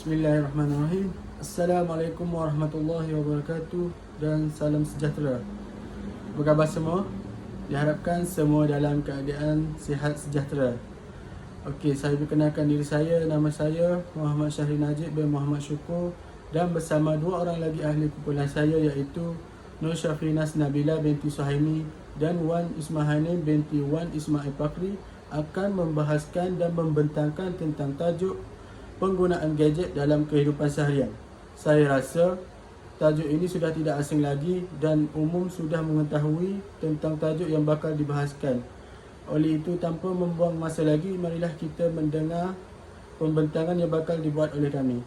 Bismillahirrahmanirrahim. Assalamualaikum warahmatullahi wabarakatuh dan salam sejahtera. Apa khabar semua? Diharapkan semua dalam keadaan sihat sejahtera. Okey, saya perkenalkan diri saya. Nama saya Muhammad Syahri Najib bin Muhammad Syukur, dan bersama dua orang lagi ahli kumpulan saya, iaitu Nur Syafrinas Nabila binti Suhaimi dan Wan Ismahani binti Wan Ismail Fakri, akan membahaskan dan membentangkan tentang tajuk penggunaan gadget dalam kehidupan seharian. Saya rasa tajuk ini sudah tidak asing lagi dan umum sudah mengetahui tentang tajuk yang bakal dibahaskan. Oleh itu, tanpa membuang masa lagi, marilah kita mendengar pembentangan yang bakal dibuat oleh kami.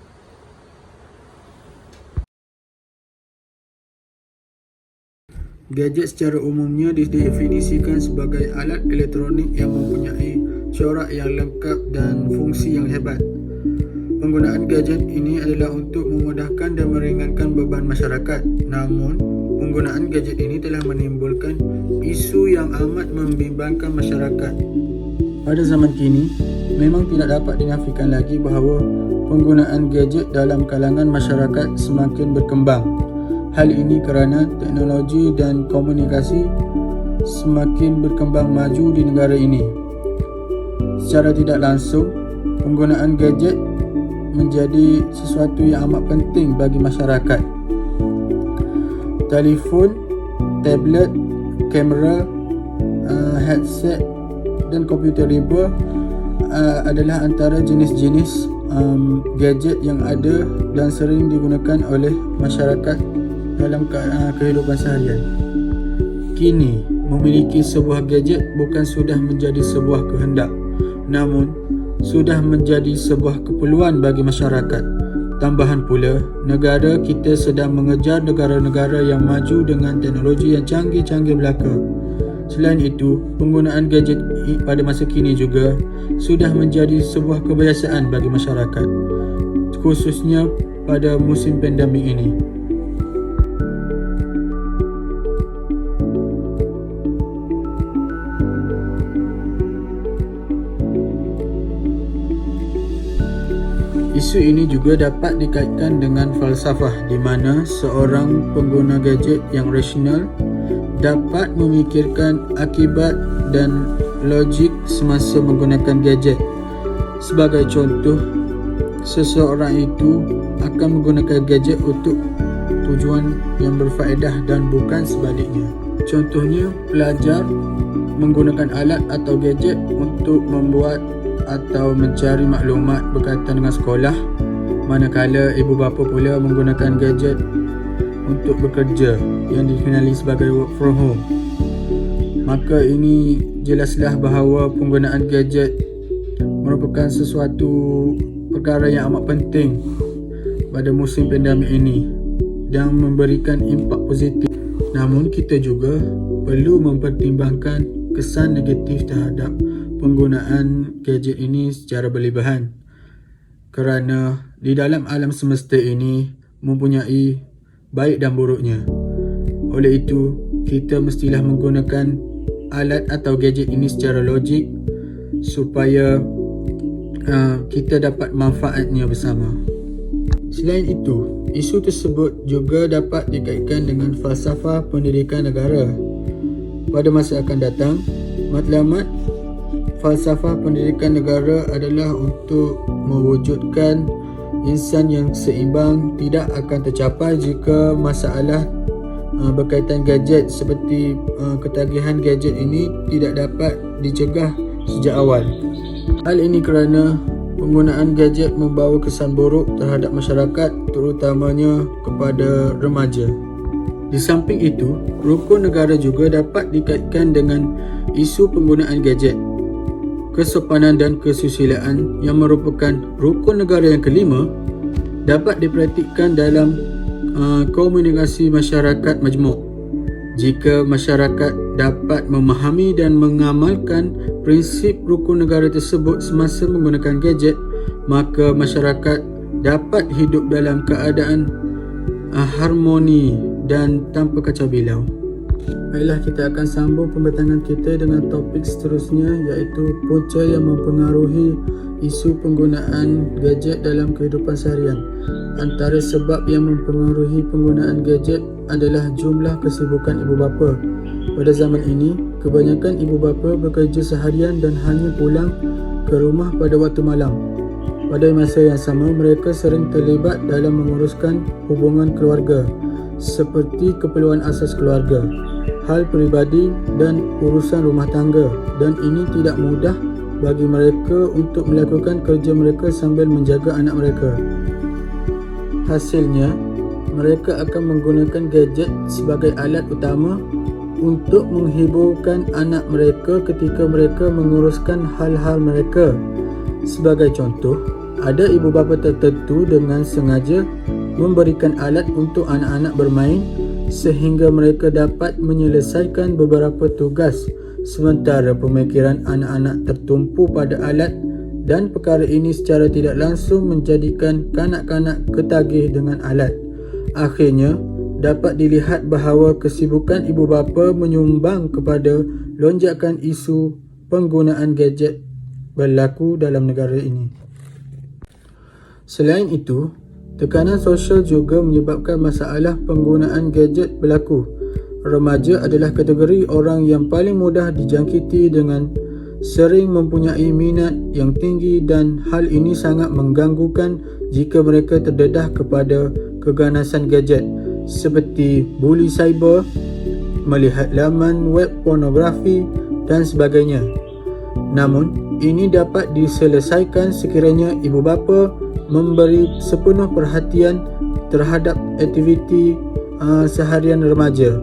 Gadget secara umumnya didefinisikan sebagai alat elektronik yang mempunyai corak yang lengkap dan fungsi yang hebat. Penggunaan gadget ini adalah untuk memudahkan dan meringankan beban masyarakat. Namun, penggunaan gadget ini telah menimbulkan isu yang amat membimbangkan masyarakat. Pada zaman kini, memang tidak dapat dinafikan lagi bahawa penggunaan gadget dalam kalangan masyarakat semakin berkembang. Hal ini kerana teknologi dan komunikasi semakin berkembang maju di negara ini. Secara tidak langsung, penggunaan gadget menjadi sesuatu yang amat penting bagi masyarakat. Telefon, tablet, kamera, headset dan komputer riba adalah antara jenis-jenis gadget yang ada dan sering digunakan oleh masyarakat dalam kehidupan seharian. Kini, memiliki sebuah gadget bukan sudah menjadi sebuah kehendak, namun sudah menjadi sebuah keperluan bagi masyarakat. Tambahan pula, negara kita sedang mengejar negara-negara yang maju dengan teknologi yang canggih-canggih belaka. Selain itu, penggunaan gadget pada masa kini juga sudah menjadi sebuah kebiasaan bagi masyarakat, khususnya pada musim pandemik ini. Isu ini juga dapat dikaitkan dengan falsafah, di mana seorang pengguna gadget yang rasional dapat memikirkan akibat dan logik semasa menggunakan gadget. Sebagai contoh, seseorang itu akan menggunakan gadget untuk tujuan yang berfaedah dan bukan sebaliknya. Contohnya, pelajar menggunakan alat atau gadget untuk membuat atau mencari maklumat berkaitan dengan sekolah, manakala ibu bapa pula menggunakan gadget untuk bekerja yang dikenali sebagai work from home. Maka ini jelaslah bahawa penggunaan gadget merupakan sesuatu perkara yang amat penting pada musim pandemik ini dan memberikan impak positif. Namun kita juga perlu mempertimbangkan kesan negatif terhadap penggunaan gadget ini secara berlebihan, kerana di dalam alam semesta ini mempunyai baik dan buruknya. Oleh itu, kita mestilah menggunakan alat atau gadget ini secara logik supaya kita dapat manfaatnya bersama. Selain itu, isu tersebut juga dapat dikaitkan dengan falsafah pendidikan negara. Pada masa akan datang, matlamat falsafah pendidikan negara adalah untuk mewujudkan insan yang seimbang tidak akan tercapai jika masalah berkaitan gadget seperti ketagihan gadget ini tidak dapat dicegah sejak awal. Hal ini kerana penggunaan gadget membawa kesan buruk terhadap masyarakat, terutamanya kepada remaja. Di samping itu, rukun negara juga dapat dikaitkan dengan isu penggunaan gadget. kesopanan dan kesusilaan yang merupakan rukun negara yang kelima dapat dipraktikkan dalam komunikasi masyarakat majmuk. Jika masyarakat dapat memahami dan mengamalkan prinsip rukun negara tersebut semasa menggunakan gadget, maka masyarakat dapat hidup dalam keadaan harmoni dan tanpa kacau bilau. Baiklah, kita akan sambung pembatangan kita dengan topik seterusnya, iaitu punca yang mempengaruhi isu penggunaan gadget dalam kehidupan seharian. Antara sebab yang mempengaruhi penggunaan gadget adalah jumlah kesibukan ibu bapa. Pada zaman ini, kebanyakan ibu bapa bekerja seharian dan hanya pulang ke rumah pada waktu malam. Pada masa yang sama, mereka sering terlibat dalam menguruskan hubungan keluarga seperti keperluan asas keluarga, hal peribadi dan urusan rumah tangga, dan ini tidak mudah bagi mereka untuk melakukan kerja mereka sambil menjaga anak mereka. Hasilnya, mereka akan menggunakan gadget sebagai alat utama untuk menghiburkan anak mereka ketika mereka menguruskan hal-hal mereka. Sebagai contoh, ada ibu bapa tertentu dengan sengaja memberikan alat untuk anak-anak bermain sehingga mereka dapat menyelesaikan beberapa tugas, sementara pemikiran anak-anak tertumpu pada alat, dan perkara ini secara tidak langsung menjadikan kanak-kanak ketagih dengan alat. Akhirnya, dapat dilihat bahawa kesibukan ibu bapa menyumbang kepada lonjakan isu penggunaan gadget berlaku dalam negara ini. Selain itu, tekanan sosial juga menyebabkan masalah penggunaan gadget berlaku. Remaja adalah kategori orang yang paling mudah dijangkiti dengan sering mempunyai minat yang tinggi, dan hal ini sangat mengganggukan jika mereka terdedah kepada keganasan gadget seperti buli cyber, melihat laman web pornografi dan sebagainya. Namun, ini dapat diselesaikan sekiranya ibu bapa memberi sepenuh perhatian terhadap aktiviti seharian remaja.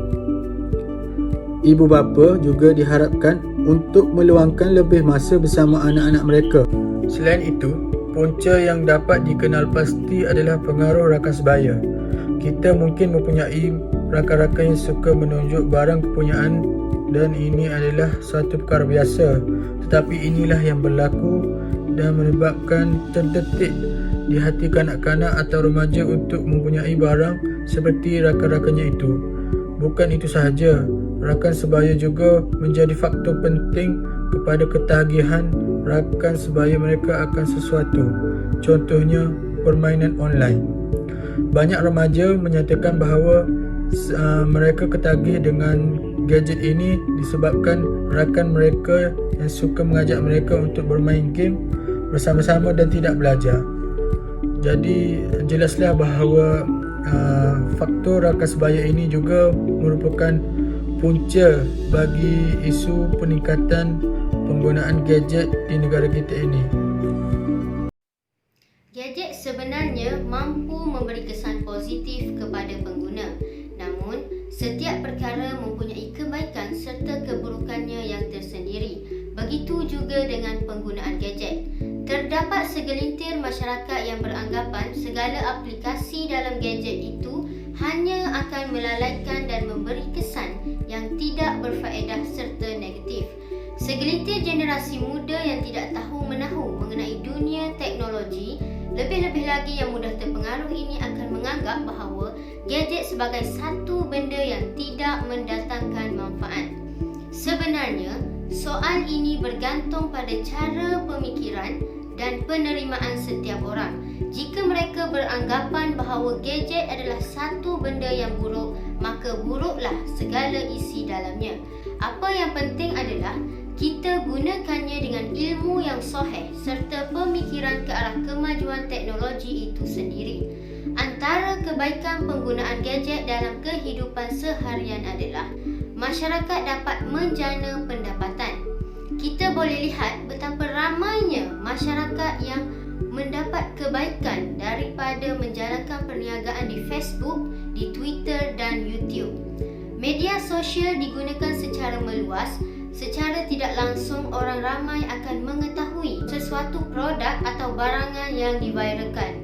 Ibu bapa juga diharapkan untuk meluangkan lebih masa bersama anak-anak mereka. Selain itu, punca yang dapat dikenal pasti adalah pengaruh rakan sebaya. Kita mungkin mempunyai rakan-rakan yang suka menunjuk barang kepunyaan, dan ini adalah suatu perkara biasa. Tetapi inilah yang berlaku dan menyebabkan terdetik di hati kanak-kanak atau remaja untuk mempunyai barang seperti rakan-rakannya itu. Bukan itu sahaja, rakan sebaya juga menjadi faktor penting kepada ketagihan rakan sebaya mereka akan sesuatu. Contohnya, permainan online. Banyak remaja menyatakan bahawa mereka ketagih dengan gadget ini disebabkan rakan mereka yang suka mengajak mereka untuk bermain game bersama-sama dan tidak belajar. Jadi jelaslah bahawa faktor rakan sebaya ini juga merupakan punca bagi isu peningkatan penggunaan gadget di negara kita ini. Gadget sebenarnya mampu memberi kesan positif kepada pengguna. Namun, setiap perkara mempunyai kebaikan serta keburukannya yang tersendiri. Begitu juga dengan penggunaan gadget. Terdapat segelintir masyarakat yang beranggapan segala aplikasi dalam gadget itu hanya akan melalaikan dan memberi kesan yang tidak berfaedah serta negatif. Segelintir generasi muda yang tidak tahu menahu mengenai dunia teknologi, lebih-lebih lagi yang mudah terpengaruh ini, akan menganggap bahawa gadget sebagai satu benda yang tidak mendatangkan manfaat. Sebenarnya, soal ini bergantung pada cara pemikiran dan penerimaan setiap orang. Jika mereka beranggapan bahawa gadget adalah satu benda yang buruk, maka buruklah segala isi dalamnya. Apa yang penting adalah kita gunakannya dengan ilmu yang sahih serta pemikiran ke arah kemajuan teknologi itu sendiri. Antara kebaikan penggunaan gadget dalam kehidupan seharian adalah masyarakat dapat menjana pendapatan. Kita boleh lihat betapa ramainya masyarakat yang mendapat kebaikan daripada menjalankan perniagaan di Facebook, di Twitter dan YouTube. Media sosial digunakan secara meluas secara tidak langsung orang ramai akan mengetahui sesuatu produk atau barangan yang diviralkan.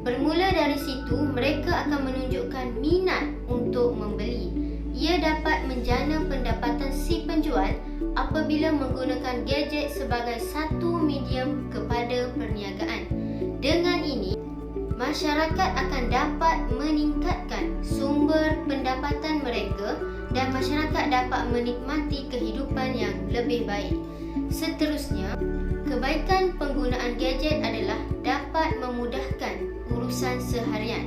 Bermula dari situ, mereka akan menunjukkan minat untuk membeli. Ia dapat menjana pendapatan si penjual apabila menggunakan gadget sebagai satu medium kepada perniagaan. Dengan ini, masyarakat akan dapat meningkatkan sumber pendapatan mereka dan masyarakat dapat menikmati kehidupan yang lebih baik. Seterusnya, kebaikan penggunaan gadget adalah dapat memudahkan urusan seharian.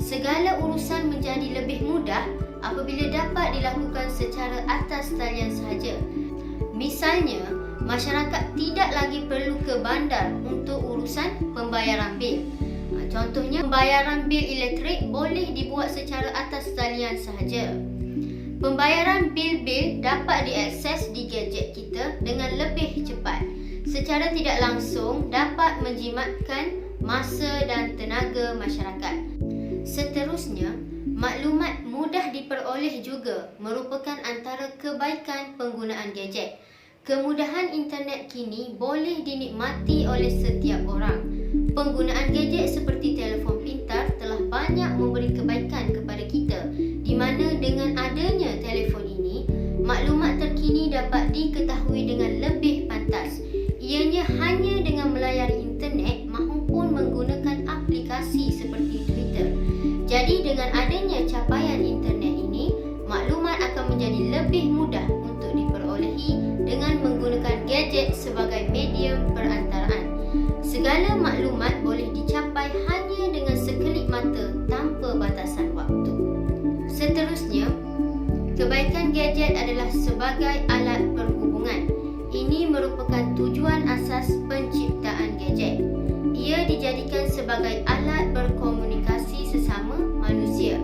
Segala urusan menjadi lebih mudah apabila dapat dilakukan secara atas talian sahaja. Misalnya, masyarakat tidak lagi perlu ke bandar untuk urusan pembayaran bil. Contohnya, pembayaran bil elektrik boleh dibuat secara atas talian sahaja. Pembayaran bil-bil dapat diakses di gadget kita dengan lebih cepat. Secara tidak langsung dapat menjimatkan masa dan tenaga masyarakat. Seterusnya, maklumat mudah diperoleh juga merupakan antara kebaikan penggunaan gadget. Kemudahan internet kini boleh dinikmati oleh setiap orang. Penggunaan gadget seperti telefon pintar telah banyak memberi kebaikan kepada kita, di mana dengan adanya telefon ini, maklumat terkini dapat diketahui dengan lebih pantas. Ianya hanya dengan melayari internet maupun menggunakan aplikasi seperti Twitter. Jadi dengan adanya capaian internet ini, maklumat akan menjadi lebih mudah untuk diperolehi dengan menggunakan gadget sebagai medium perantaraan. Segala maklumat boleh dicapai hanya dengan sekelip mata tanpa batasan waktu. Seterusnya, kebaikan gadget adalah sebagai alat perhubungan. Ini merupakan tujuan asas penciptaan gadget. Ia dijadikan sebagai alat berkomunikasi sesama manusia.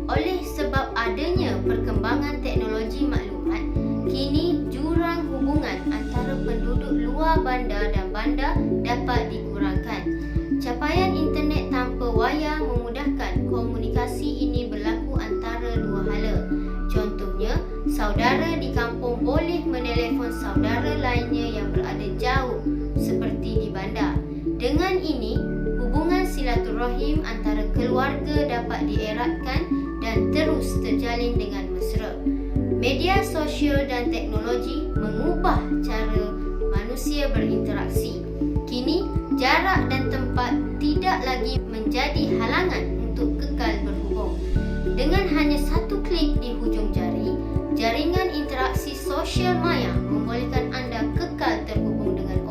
Oleh sebab adanya perkembangan teknologi maklumat, kini jurang hubungan antara penduduk luar bandar dan bandar dapat dikurangkan. Capaian internet tanpa wayar memudahkan komunikasi ini berlaku antara dua hala. Contohnya, saudara di kampung boleh menelefon saudara lainnya yang berada jauh seperti di bandar. Dengan ini, hubungan silaturahim antara keluarga dapat dieratkan dan terus terjalin dengan mesra. Media sosial dan teknologi mengubah cara manusia berinteraksi. Kini, jarak dan tempat tidak lagi menjadi halangan untuk kekal berhubung. Dengan hanya satu klik di hujung jari, jaringan interaksi sosial maya membolehkan anda kekal terhubung dengan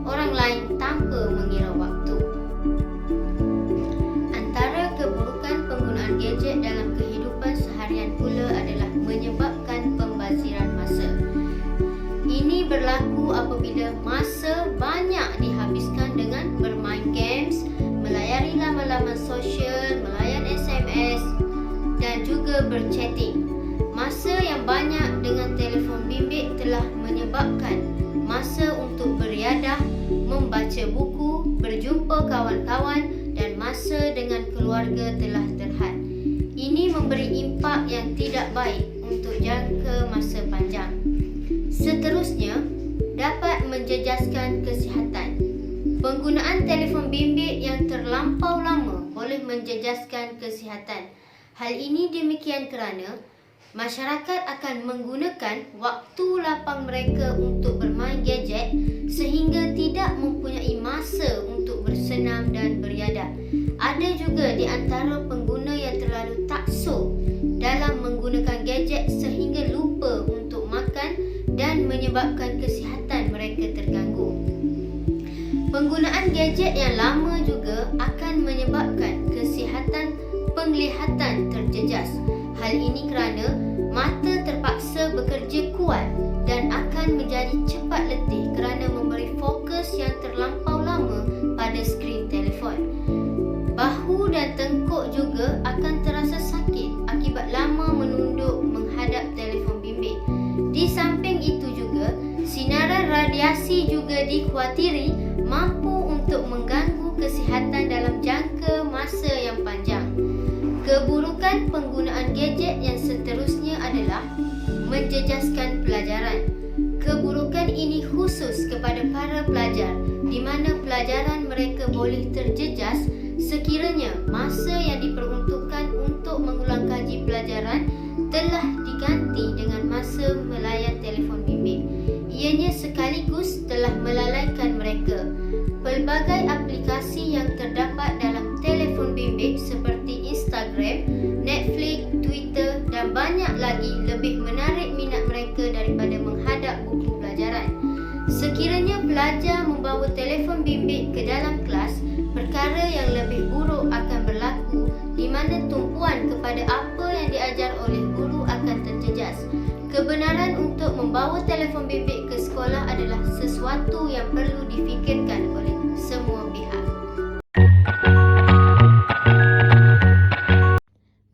orang lain tanpa mengira waktu. Antara keburukan penggunaan gadget dalam kehidupan seharian pula adalah menyebabkan pembaziran masa. Ini berlaku apabila masa banyak dihabiskan dengan bermain games, melayari laman-laman sosial, melayan SMS dan juga berchatting. Masa yang banyak dengan telefon bimbit telah menyebabkan masa untuk beriadah, membaca buku, berjumpa kawan-kawan dan masa dengan keluarga telah terhad. Ini memberi impak yang tidak baik untuk jangka masa panjang. Seterusnya, dapat menjejaskan kesihatan. Penggunaan telefon bimbit yang terlampau lama boleh menjejaskan kesihatan. Hal ini demikian kerana masyarakat akan menggunakan waktu lapang mereka untuk bermain gadget sehingga tidak mempunyai masa untuk bersenam dan beriadah. Ada juga di antara pengguna yang terlalu taksub dalam menggunakan gadget sehingga lupa untuk makan dan menyebabkan kesihatan mereka terganggu. Penggunaan gadget yang lama juga akan menyebabkan kesihatan penglihatan terjejas. Hal ini kerana mata terpaksa bekerja kuat dan akan menjadi cepat letih kerana memberi fokus yang terlampau lama pada skrin telefon. Bahu dan tengkuk juga akan terasa sakit akibat lama menunduk menghadap telefon bimbit. Di samping itu juga, sinaran radiasi juga dikhawatiri mampu untuk mengganggu kesihatan dalam jangka masa yang panjang. Keburukan penggunaan gadget yang seterusnya adalah menjejaskan pelajaran. kepada para pelajar di mana pelajaran mereka boleh terjejas sekiranya masa yang diperuntukkan untuk mengulang kaji pelajaran telah diganti dengan masa melayan telefon bimbit. Ianya sekaligus telah melalaikan mereka. Pelbagai aplikasi yang terdapat dalam telefon bimbit seperti Instagram, Netflix, Twitter dan banyak lagi lebih menarik minat mereka daripada menghadap buku pelajaran. Sekiranya pelajar membawa telefon bimbit ke dalam kelas, perkara yang lebih buruk akan berlaku di mana tumpuan kepada apa yang diajar oleh guru akan terjejas. Kebenaran untuk membawa telefon bimbit ke sekolah adalah sesuatu yang perlu difikirkan oleh semua pihak.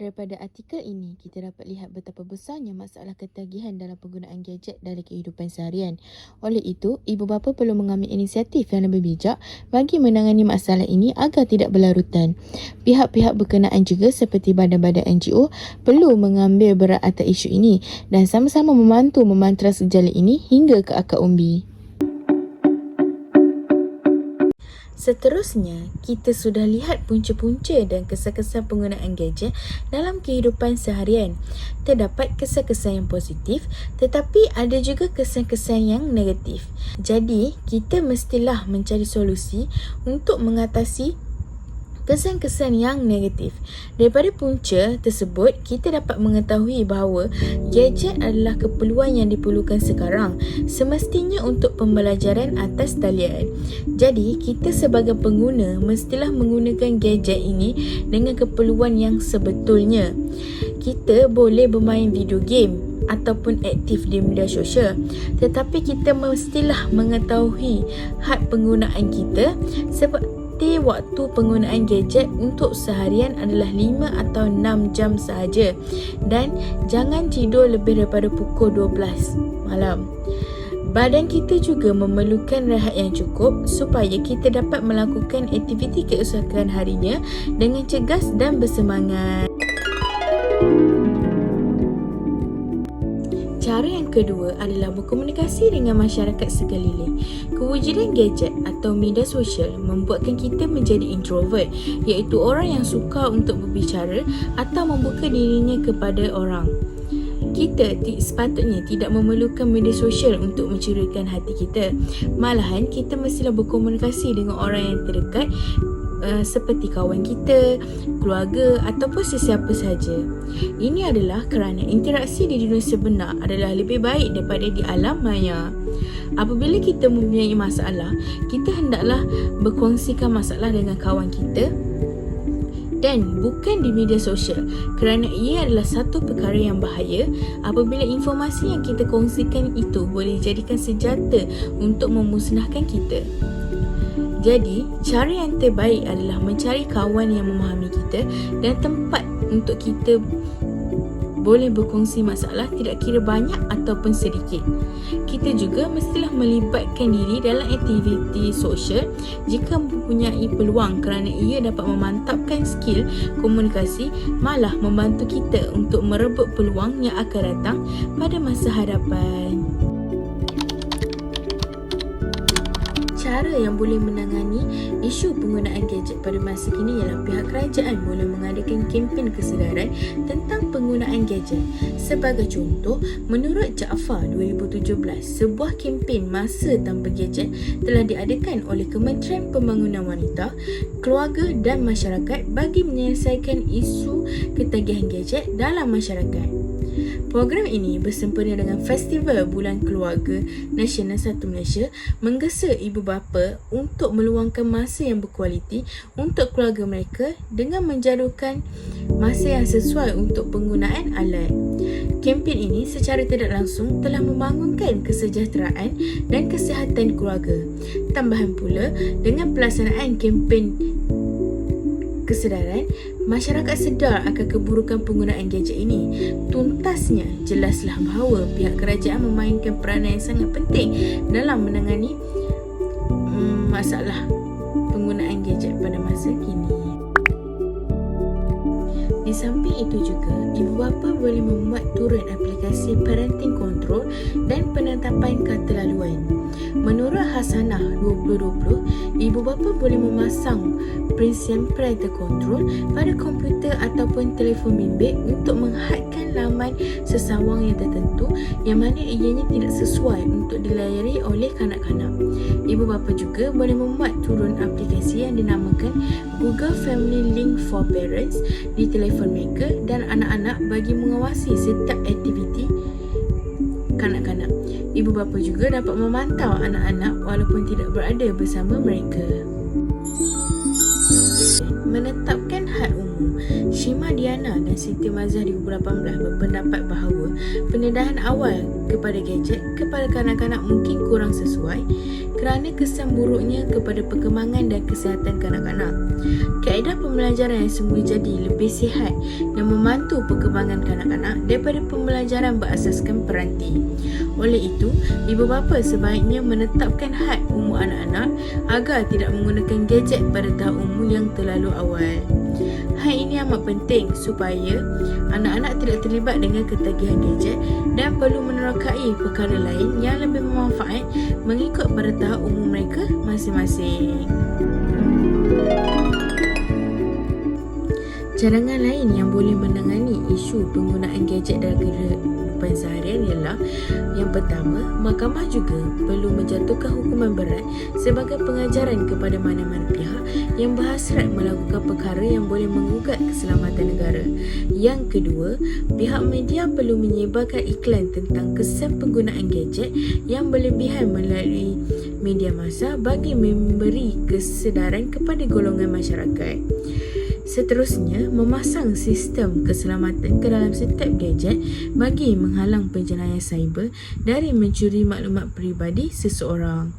Daripada artikel ini, kita dapat lihat betapa besarnya masalah ketagihan dalam penggunaan gadget dalam kehidupan seharian. Oleh itu, ibu bapa perlu mengambil inisiatif yang lebih bijak bagi menangani masalah ini agar tidak berlarutan. Pihak-pihak berkenaan juga seperti badan-badan NGO perlu mengambil berat atas isu ini dan sama-sama membantu memantras gejala ini hingga ke akar umbi. Seterusnya, kita sudah lihat punca-punca dan kesan-kesan penggunaan gadget dalam kehidupan seharian. Terdapat kesan-kesan yang positif, tetapi ada juga kesan-kesan yang negatif. Jadi, kita mestilah mencari solusi untuk mengatasi kesan-kesan yang negatif. Daripada punca tersebut, kita dapat mengetahui bahawa gadget adalah keperluan yang diperlukan sekarang, semestinya untuk pembelajaran atas talian. Jadi, kita sebagai pengguna mestilah menggunakan gadget ini dengan keperluan yang sebetulnya. Kita boleh bermain video game ataupun aktif di media sosial, tetapi kita mestilah mengetahui had penggunaan kita seperti waktu penggunaan gadget untuk seharian adalah 5 atau 6 jam sahaja dan jangan tidur lebih daripada pukul 12 malam. Badan kita juga memerlukan rehat yang cukup supaya kita dapat melakukan aktiviti keesokan harinya dengan cergas dan bersemangat. Cara yang kedua adalah berkomunikasi dengan masyarakat sekeliling. Kewujudan gadget atau media sosial membuatkan kita menjadi introvert, iaitu orang yang suka untuk berbicara atau membuka dirinya kepada orang. Kita sepatutnya tidak memerlukan media sosial untuk mencurahkan hati kita. Malahan, kita mestilah berkomunikasi dengan orang yang terdekat seperti kawan kita, keluarga ataupun sesiapa sahaja. Ini adalah kerana interaksi di dunia sebenar adalah lebih baik daripada di alam maya. Apabila kita mempunyai masalah, kita hendaklah berkongsikan masalah dengan kawan kita dan bukan di media sosial, kerana ia adalah satu perkara yang bahaya apabila informasi yang kita kongsikan itu boleh dijadikan senjata untuk memusnahkan kita. Jadi, cara yang terbaik adalah mencari kawan yang memahami kita dan tempat untuk kita boleh berkongsi masalah, tidak kira banyak ataupun sedikit. Kita juga mestilah melibatkan diri dalam aktiviti sosial jika mempunyai peluang, kerana ia dapat memantapkan skill komunikasi, malah membantu kita untuk merebut peluang yang akan datang pada masa hadapan. Cara yang boleh menangani isu penggunaan gadget pada masa kini ialah pihak kerajaan boleh mengadakan kempen kesedaran tentang penggunaan gadget. Sebagai contoh, menurut Jaafar 2017, sebuah kempen masa tanpa gadget telah diadakan oleh Kementerian Pembangunan Wanita, Keluarga dan Masyarakat bagi menyelesaikan isu ketagihan gadget dalam masyarakat. Program ini bersempena dengan Festival Bulan Keluarga Nasional 1 Malaysia menggesa ibu bapa untuk meluangkan masa yang berkualiti untuk keluarga mereka dengan menjadualkan masa yang sesuai untuk penggunaan alat. Kempen ini secara tidak langsung telah membangunkan kesejahteraan dan kesihatan keluarga. Tambahan pula, dengan pelaksanaan kempen kesedaran, masyarakat sedar akan keburukan penggunaan gadget ini. Tuntasnya, jelaslah bahawa pihak kerajaan memainkan peranan yang sangat penting dalam menangani masalah penggunaan gadget pada masa kini. Di samping itu juga, ibu bapa boleh membuat turun aplikasi parenting control dan penetapan kata laluan. Menurut Hasanah 2020, ibu bapa boleh memasang perisian parental control pada komputer ataupun telefon bimbit untuk menghadkan laman sesawang yang tertentu yang mana ianya tidak sesuai untuk dilayari oleh kanak-kanak. Ibu bapa juga boleh memuat turun aplikasi yang dinamakan Google Family Link for Parents di telefon mereka dan anak-anak bagi mengawasi setiap aktiviti kanak-kanak. Ibu bapa juga dapat memantau anak-anak walaupun tidak berada bersama mereka. Menetapkan had umum. Shima Diana dan Siti Mazhar 2018 berpendapat bahawa pendedahan awal kepada gadget kepada kanak-kanak mungkin kurang sesuai kerana kesan buruknya kepada perkembangan dan kesihatan kanak-kanak. Kaedah pembelajaran yang semula jadi lebih sihat dan membantu perkembangan kanak-kanak daripada pembelajaran berasaskan peranti. Oleh itu, ibu bapa sebaiknya menetapkan had umur anak-anak agar tidak menggunakan gadget pada tahap umur yang terlalu awal. Hal ini amat penting supaya anak-anak tidak terlibat dengan ketagihan gadget dan perlu menerokai perkara lain yang lebih bermanfaat mengikut pada tahap umur mereka masing-masing. Cadangan lain yang boleh menangani isu penggunaan gadget dalam kehidupan seharian ialah yang pertama, mahkamah juga perlu menjatuhkan hukuman berat sebagai pengajaran kepada mana-mana pihak yang berhasrat melakukan perkara yang boleh menggugat keselamatan negara. Yang kedua, pihak media perlu menyebarkan iklan tentang kesan penggunaan gadget yang berlebihan melalui media massa bagi memberi kesedaran kepada golongan masyarakat. Seterusnya, memasang sistem keselamatan ke dalam setiap gadget bagi menghalang penjenayah cyber dari mencuri maklumat peribadi seseorang.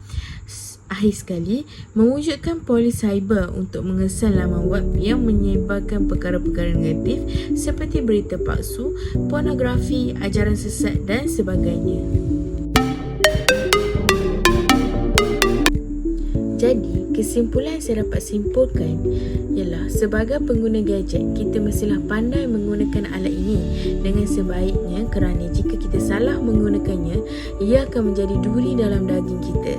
Akhir sekali, mewujudkan polis cyber untuk mengesan laman web yang menyebarkan perkara-perkara negatif seperti berita palsu, pornografi, ajaran sesat dan sebagainya. Jadi, kesimpulan yang saya dapat simpulkan ialah sebagai pengguna gadget, kita mestilah pandai menggunakan alat ini dengan sebaiknya kerana jika kita salah menggunakannya, ia akan menjadi duri dalam daging kita.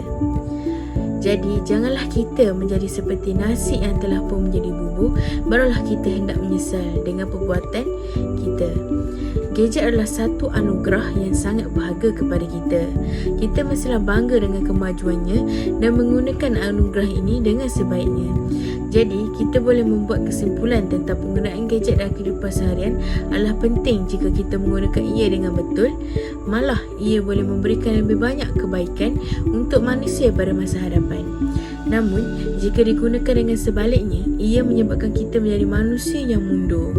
Jadi, janganlah kita menjadi seperti nasi yang telah pun menjadi bubur, barulah kita hendak menyesal dengan perbuatan kita. Gadget adalah satu anugerah yang sangat berharga kepada kita. Kita mestilah bangga dengan kemajuannya dan menggunakan anugerah ini dengan sebaiknya. Jadi, kita boleh membuat kesimpulan tentang penggunaan gadget dalam kehidupan seharian adalah penting jika kita menggunakan ia dengan betul. Malah, ia boleh memberikan lebih banyak kebaikan untuk manusia pada masa hadapan. Namun, jika digunakan dengan sebaliknya, ia menyebabkan kita menjadi manusia yang mundur.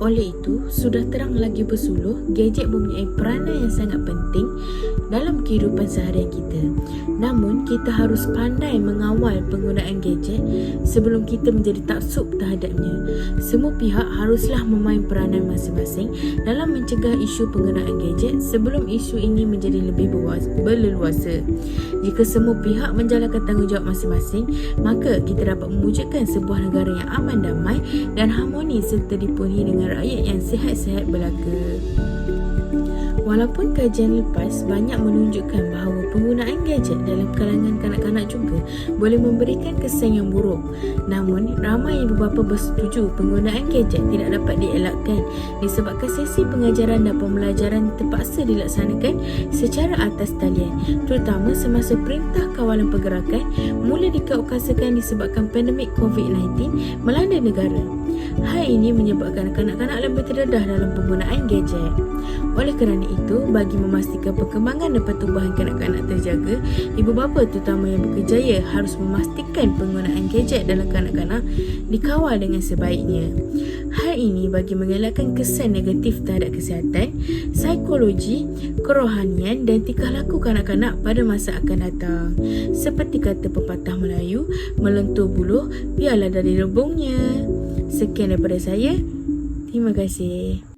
Oleh itu, sudah terang lagi bersuluh, gadget mempunyai peranan yang sangat penting dalam kehidupan seharian kita. Namun, kita harus pandai mengawal penggunaan gadget sebelum kita menjadi taksub terhadapnya. Semua pihak haruslah memain peranan masing-masing dalam mencegah isu penggunaan gadget sebelum isu ini menjadi lebih berleluasa. Jika semua pihak menjalankan tanggungjawab masing-masing, maka kita dapat mewujudkan sebuah negara yang aman, damai dan harmoni serta dipenuhi dengan rakyat yang sihat-sihat belaka. Walaupun kajian lepas banyak menunjukkan bahawa penggunaan gadget dalam kalangan kanak-kanak juga boleh memberikan kesan yang buruk, namun ramai ibu bapa bersetuju penggunaan gadget tidak dapat dielakkan disebabkan sesi pengajaran dan pembelajaran terpaksa dilaksanakan secara atas talian, terutama semasa perintah kawalan pergerakan mula dikeokasakan disebabkan pandemik COVID-19 melanda negara. Hal ini menyebabkan kanak-kanak lebih terdedah dalam penggunaan gadget. Oleh kerana itu, bagi memastikan perkembangan dan pertumbuhan kanak-kanak terjaga, ibu bapa terutama yang berkejaya harus memastikan penggunaan gadget dalam kanak-kanak dikawal dengan sebaiknya. Hal ini bagi mengelakkan kesan negatif terhadap kesihatan, psikologi, kerohanian dan tingkah laku kanak-kanak pada masa akan datang. Seperti kata pepatah Melayu, melentur buluh biarlah dari rebungnya. Sekian daripada saya. Terima kasih.